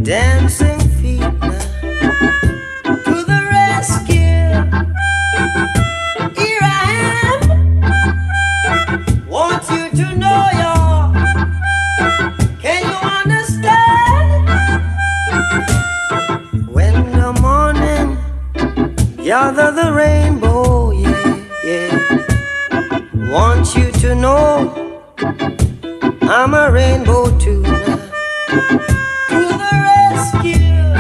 dancing feet now to the rescue. Here I am. Want you to know y'all. Can you understand? When the morning gather the rainbow, yeah, yeah. Want you to know I'm a rainbow too now. To the rescue.